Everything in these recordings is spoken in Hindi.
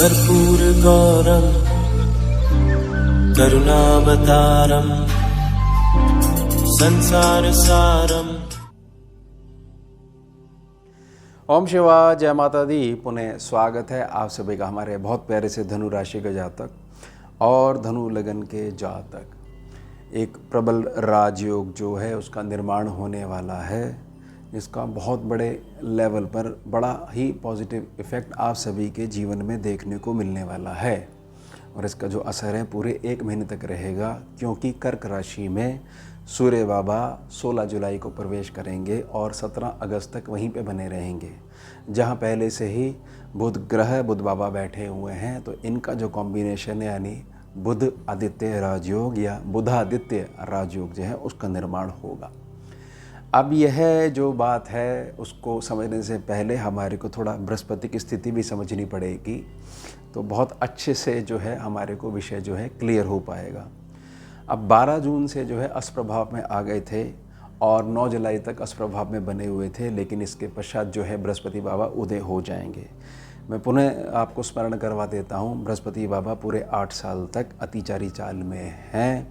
कर्पूरगौरं करुणावतारं संसारसारं। ओम शिवाय, जय माता दी। पुनः स्वागत है आप सभी का हमारे बहुत प्यारे से धनु राशि के जातक और धनु लगन के जातक। एक प्रबल राजयोग जो है उसका निर्माण होने वाला है, जिसका बहुत बड़े लेवल पर बड़ा ही पॉजिटिव इफ़ेक्ट आप सभी के जीवन में देखने को मिलने वाला है। और इसका जो असर है पूरे 1 महीने तक रहेगा, क्योंकि कर्क राशि में सूर्य बाबा 16 जुलाई को प्रवेश करेंगे और 17 अगस्त तक वहीं पे बने रहेंगे, जहां पहले से ही बुध बाबा बैठे हुए हैं। तो इनका जो कॉम्बिनेशन है, यानी बुध आदित्य राजयोग या बुधादित्य राजयोग जो है, उसका निर्माण होगा। अब यह जो बात है उसको समझने से पहले हमारे को थोड़ा बृहस्पति की स्थिति भी समझनी पड़ेगी, तो बहुत अच्छे से जो है हमारे को विषय जो है क्लियर हो पाएगा। अब 12 जून से जो है अष्टप्रभाव में आ गए थे और 9 जुलाई तक अष्टप्रभाव में बने हुए थे, लेकिन इसके पश्चात जो है बृहस्पति बाबा उदय हो जाएंगे। मैं पुनः आपको स्मरण करवा देता हूँ, बृहस्पति बाबा पूरे 8 साल तक अतिचारी चाल में हैं।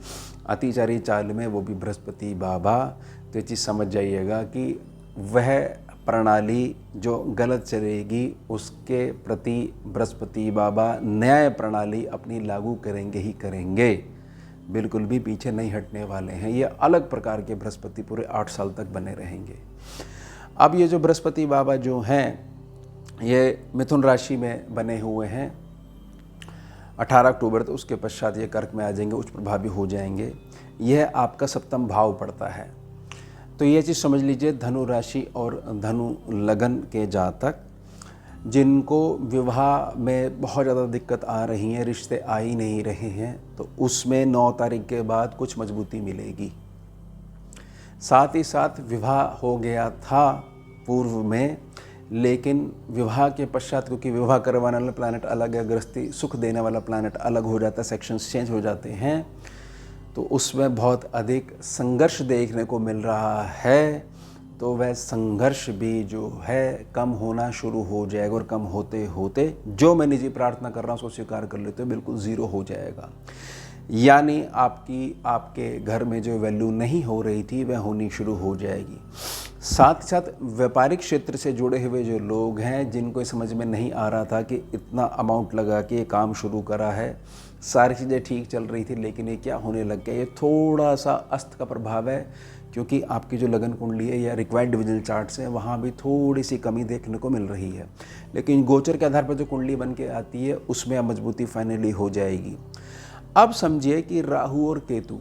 अतिचारी चाल में वो भी बृहस्पति बाबा, तो ये चीज़ समझ जाइएगा कि वह प्रणाली जो गलत चलेगी उसके प्रति बृहस्पति बाबा न्याय प्रणाली अपनी लागू करेंगे ही करेंगे, बिल्कुल भी पीछे नहीं हटने वाले हैं। ये अलग प्रकार के बृहस्पति पूरे 8 साल तक बने रहेंगे। अब ये जो बृहस्पति बाबा जो हैं, ये मिथुन राशि में बने हुए हैं 18 अक्टूबर, तो उसके पश्चात ये कर्क में आ जाएंगे, उच्च प्रभावी हो जाएंगे। यह आपका सप्तम भाव पड़ता है। तो ये चीज़ समझ लीजिए, धनु राशि और धनु लगन के जातक जिनको विवाह में बहुत ज़्यादा दिक्कत आ रही है, रिश्ते आ ही नहीं रहे हैं, तो उसमें 9 तारीख के बाद कुछ मजबूती मिलेगी। साथ ही साथ विवाह हो गया था पूर्व में, लेकिन विवाह के पश्चात, क्योंकि विवाह करवाने वाला प्लैनेट अलग है, गृहस्थी सुख देने वाला प्लैनेट अलग हो जाता है, सेक्शंस चेंज हो जाते हैं, तो उसमें बहुत अधिक संघर्ष देखने को मिल रहा है। तो वह संघर्ष भी जो है कम होना शुरू हो जाएगा, और कम होते होते जो मैं निजी प्रार्थना कर रहा हूँ उसको स्वीकार कर लेते हो, बिल्कुल ज़ीरो हो जाएगा। यानी आपके घर में जो वैल्यू नहीं हो रही थी वह होनी शुरू हो जाएगी। साथ ही साथ व्यापारिक क्षेत्र से जुड़े हुए जो लोग हैं, जिनको समझ में नहीं आ रहा था कि इतना अमाउंट लगा के ये काम शुरू करा है, सारी चीज़ें ठीक चल रही थी, लेकिन ये क्या होने लग गया, ये थोड़ा सा अस्त का प्रभाव है, क्योंकि आपकी जो लगन कुंडली है या रिक्वायर्ड डिविजनल चार्ट्स हैं, वहाँ भी थोड़ी सी कमी देखने को मिल रही है। लेकिन गोचर के आधार पर जो कुंडली बन के आती है उसमें मजबूती फाइनली हो जाएगी। अब समझिए कि राहु और केतु,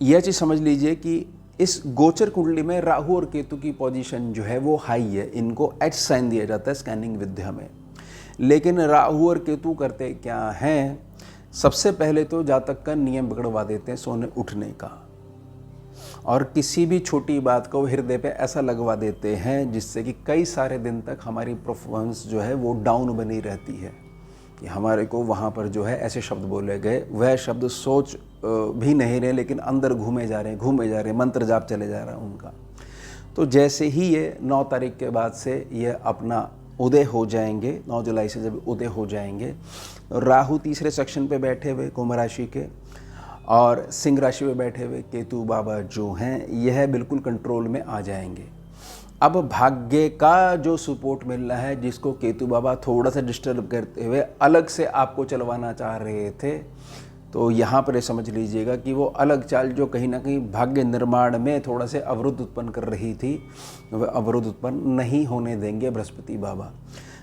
यह चीज़ समझ लीजिए कि इस गोचर कुंडली में राहु और केतु की पोजीशन जो है वो हाई है। इनको एच साइन दिया जाता है स्कैनिंग विद्या में। लेकिन राहु और केतु करते क्या हैं, सबसे पहले तो जातक का नियम बिगड़वा देते हैं सोने उठने का, और किसी भी छोटी बात को हृदय पे ऐसा लगवा देते हैं जिससे कि कई सारे दिन तक हमारी परफॉर्मेंस जो है वो डाउन बनी रहती है। कि हमारे को वहाँ पर जो है ऐसे शब्द बोले गए, वह शब्द सोच भी नहीं रहे, लेकिन अंदर घूमे जा रहे हैं, मंत्र जाप चले जा रहा है उनका। तो जैसे ही ये 9 तारीख के बाद से ये अपना उदय हो जाएंगे, 9 जुलाई से जब उदय हो जाएंगे, राहु तीसरे सेक्शन पे बैठे हुए कुंभ राशि के और सिंह राशि में बैठे हुए केतु बाबा जो हैं, यह बिल्कुल कंट्रोल में आ जाएंगे। अब भाग्य का जो सपोर्ट मिल रहा है, जिसको केतु बाबा थोड़ा सा डिस्टर्ब करते हुए अलग से आपको चलवाना चाह रहे थे, तो यहाँ पर समझ लीजिएगा कि वो अलग चाल जो कहीं ना कहीं भाग्य निर्माण में थोड़ा से अवरुद्ध उत्पन्न कर रही थी, वह अवरुद्ध उत्पन्न नहीं होने देंगे बृहस्पति बाबा।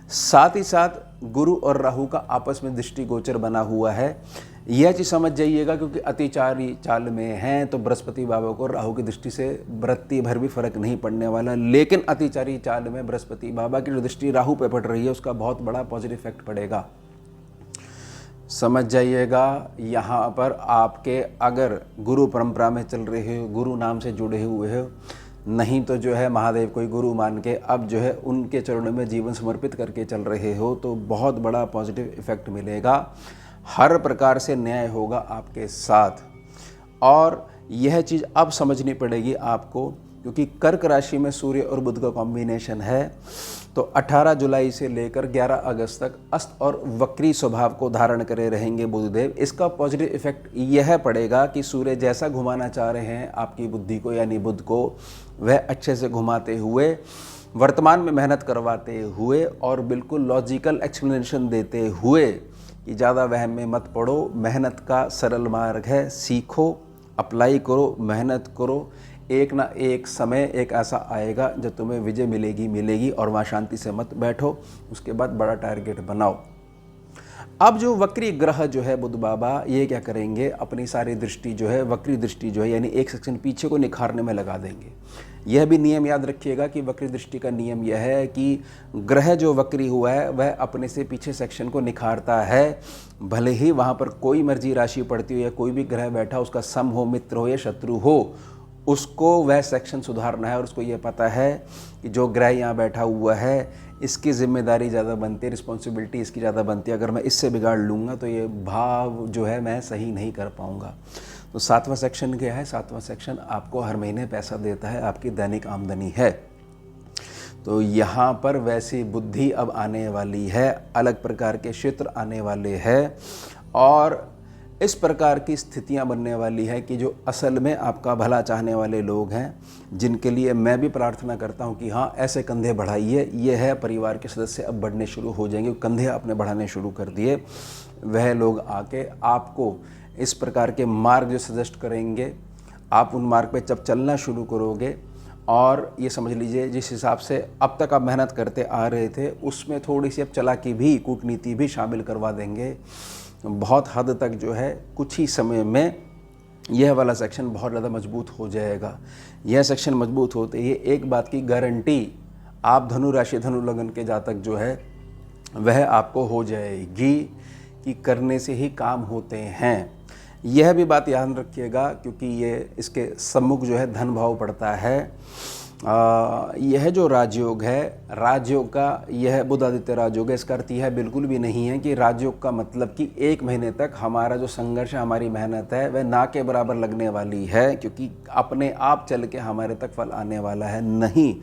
साथ ही साथ गुरु और राहु का आपस में दृष्टि गोचर बना हुआ है, यह चीज़ समझ जाइएगा, क्योंकि अतिचारी चाल में हैं तो बृहस्पति बाबा को राहु की दृष्टि से वृत्ति भर भी फर्क नहीं पड़ने वाला। लेकिन अतिचारी चाल में बृहस्पति बाबा की जो दृष्टि राहु पे पड़ रही है उसका बहुत बड़ा पॉजिटिव इफेक्ट पड़ेगा, समझ जाइएगा। यहाँ पर आपके अगर गुरु परंपरा में चल रहे हो, गुरु नाम से जुड़े हुए हो, नहीं तो जो है महादेव कोई गुरु मान के अब जो है उनके चरणों में जीवन समर्पित करके चल रहे हो, तो बहुत बड़ा पॉजिटिव इफेक्ट मिलेगा। हर प्रकार से न्याय होगा आपके साथ। और यह चीज़ अब समझनी पड़ेगी आपको, क्योंकि कर्क राशि में सूर्य और बुध का कॉम्बिनेशन है। तो 18 जुलाई से लेकर 11 अगस्त तक अस्त और वक्री स्वभाव को धारण करे रहेंगे बुधदेव। इसका पॉजिटिव इफेक्ट यह पड़ेगा कि सूर्य जैसा घुमाना चाह रहे हैं आपकी बुद्धि को यानी बुध को, वह अच्छे से घुमाते हुए, वर्तमान में मेहनत करवाते हुए और बिल्कुल लॉजिकल एक्सप्लेनेशन देते हुए कि ज़्यादा वहम में मत पड़ो, मेहनत का सरल मार्ग है, सीखो, अप्लाई करो, मेहनत करो, एक ना एक समय एक ऐसा आएगा जब तुम्हें विजय मिलेगी और वहाँ शांति से मत बैठो, उसके बाद बड़ा टारगेट बनाओ। अब जो वक्री ग्रह जो है बुध बाबा, ये क्या करेंगे, अपनी सारी दृष्टि जो है, वक्री दृष्टि जो है यानी एक सेक्शन पीछे को निखारने में लगा देंगे। यह भी नियम याद रखिएगा कि वक्री दृष्टि का नियम यह है कि ग्रह जो वक्री हुआ है वह अपने से पीछे सेक्शन को निखारता है। भले ही वहाँ पर कोई मर्जी राशि पड़ती हो या कोई भी ग्रह बैठा, उसका सम हो, मित्र हो या शत्रु हो, उसको वह सेक्शन सुधारना है। और उसको ये पता है कि जो ग्रह यहाँ बैठा हुआ है इसकी जिम्मेदारी ज़्यादा बनती है, रिस्पॉन्सिबिलिटी इसकी ज़्यादा बनती है। अगर मैं इससे बिगाड़ लूँगा तो ये भाव जो है मैं सही नहीं कर पाऊँगा। तो 7वां सेक्शन क्या है? 7वां सेक्शन आपको हर महीने पैसा देता है, आपकी दैनिक आमदनी है। तो यहाँ पर वैसी बुद्धि अब आने वाली है, अलग प्रकार के क्षेत्र आने वाले हैं और इस प्रकार की स्थितियां बनने वाली है कि जो असल में आपका भला चाहने वाले लोग हैं, जिनके लिए मैं भी प्रार्थना करता हूं कि हाँ ऐसे कंधे बढ़ाइए, ये है परिवार के सदस्य अब बढ़ने शुरू हो जाएंगे, कंधे आपने बढ़ाने शुरू कर दिए, वह लोग आके आपको इस प्रकार के मार्ग जो सजेस्ट करेंगे, आप उन मार्ग पे जब चलना शुरू करोगे और ये समझ लीजिए जिस हिसाब से अब तक आप मेहनत करते आ रहे थे उसमें थोड़ी सी अब चालाकी भी, कूटनीति भी शामिल करवा देंगे। बहुत हद तक जो है कुछ ही समय में यह वाला सेक्शन बहुत ज़्यादा मजबूत हो जाएगा। यह सेक्शन मजबूत होते ही एक बात की गारंटी आप धनु राशि धनु लगन के जातक जो है वह आपको हो जाएगी कि करने से ही काम होते हैं। यह भी बात याद रखिएगा क्योंकि ये इसके सम्मुख जो है धन भाव पड़ता है। यह जो राजयोग है, राजयोग का यह बुध आदित्य राजयोग है, इसका अर्थ यह बिल्कुल भी नहीं है कि राजयोग का मतलब कि 1 महीने तक हमारा जो संघर्ष है, हमारी मेहनत है वह ना के बराबर लगने वाली है क्योंकि अपने आप चल के हमारे तक फल आने वाला है। नहीं,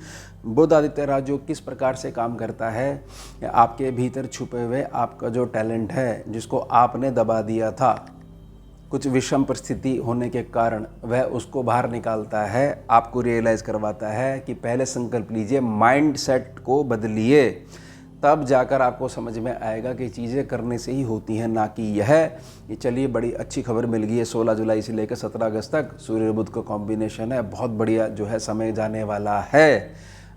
बुध आदित्य राजयोग किस प्रकार से काम करता है, आपके भीतर छुपे हुए आपका जो टैलेंट है जिसको आपने दबा दिया था, कुछ विषम परिस्थिति होने के कारण वह उसको बाहर निकालता है, आपको रियलाइज़ करवाता है कि पहले संकल्प लीजिए, माइंड सेट को बदलिए, तब जाकर आपको समझ में आएगा कि चीज़ें करने से ही होती हैं, ना कि यह कि चलिए बड़ी अच्छी खबर मिल गई है 16 जुलाई से लेकर 17 अगस्त तक सूर्य बुध का कॉम्बिनेशन है, बहुत बढ़िया जो है समय जाने वाला है,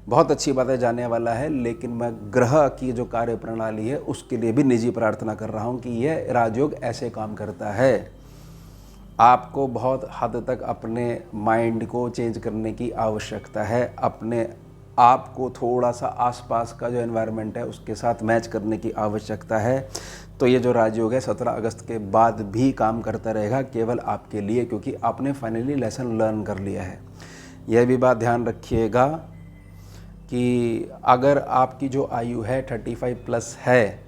बहुत अच्छी बातें जाने वाला है। लेकिन मैं ग्रह की जो कार्य प्रणाली है उसके लिए भी निजी प्रार्थना कर रहा हूँ कि यह राजयोग ऐसे काम करता है। आपको बहुत हद तक अपने माइंड को चेंज करने की आवश्यकता है, अपने आप को थोड़ा सा आसपास का जो एनवायरनमेंट है उसके साथ मैच करने की आवश्यकता है। तो ये जो राजयोग है 17 अगस्त के बाद भी काम करता रहेगा केवल आपके लिए, क्योंकि आपने फाइनली लेसन लर्न कर लिया है। यह भी बात ध्यान रखिएगा कि अगर आपकी जो आयु है 35+ है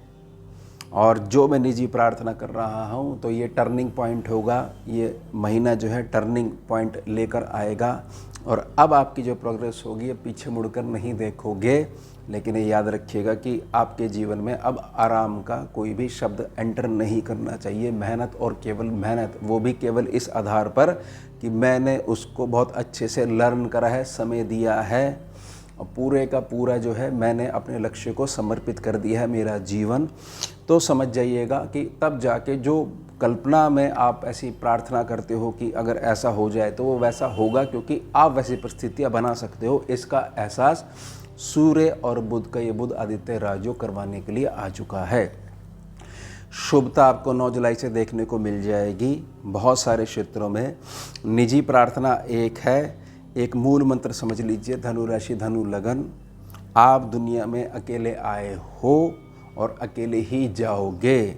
और जो मैं निजी प्रार्थना कर रहा हूँ तो ये टर्निंग पॉइंट होगा, ये महीना जो है टर्निंग पॉइंट लेकर आएगा और अब आपकी जो प्रोग्रेस होगी पीछे मुड़कर नहीं देखोगे। लेकिन ये याद रखिएगा कि आपके जीवन में अब आराम का कोई भी शब्द एंटर नहीं करना चाहिए। मेहनत और केवल मेहनत, वो भी केवल इस आधार पर कि मैंने उसको बहुत अच्छे से लर्न करा है, समय दिया है और पूरे का पूरा जो है मैंने अपने लक्ष्य को समर्पित कर दिया है मेरा जीवन। तो समझ जाइएगा कि तब जाके जो कल्पना में आप ऐसी प्रार्थना करते हो कि अगर ऐसा हो जाए तो वो वैसा होगा, क्योंकि आप वैसी परिस्थितियां बना सकते हो। इसका एहसास सूर्य और बुध का ये बुध आदित्य राजयोग करवाने के लिए आ चुका है। शुभता आपको 9 जुलाई से देखने को मिल जाएगी बहुत सारे क्षेत्रों में। निजी प्रार्थना एक है, एक मूल मंत्र समझ लीजिए, धनु राशि धनु लगन, आप दुनिया में अकेले आए हो और अकेले ही जाओगे।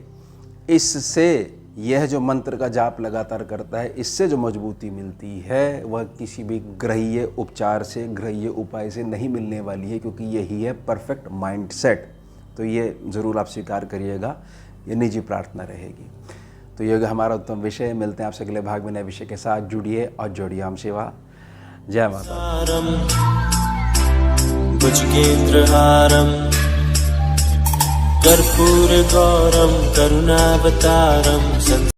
इससे यह जो मंत्र का जाप लगातार करता है, इससे जो मजबूती मिलती है वह किसी भी ग्रहीय उपचार से, ग्रहीय उपाय से नहीं मिलने वाली है, क्योंकि यही है परफेक्ट माइंड सेट। तो ये ज़रूर आप स्वीकार करिएगा, ये निजी प्रार्थना रहेगी। तो ये हमारा उत्तम विषय। मिलते हैं आपसे अगले भाग में नए विषय के साथ। जुड़िए और जोड़िए। हम सेवा जय माता। भुजगेन्द्रहारं कर्पूरगौरं करुणावतारं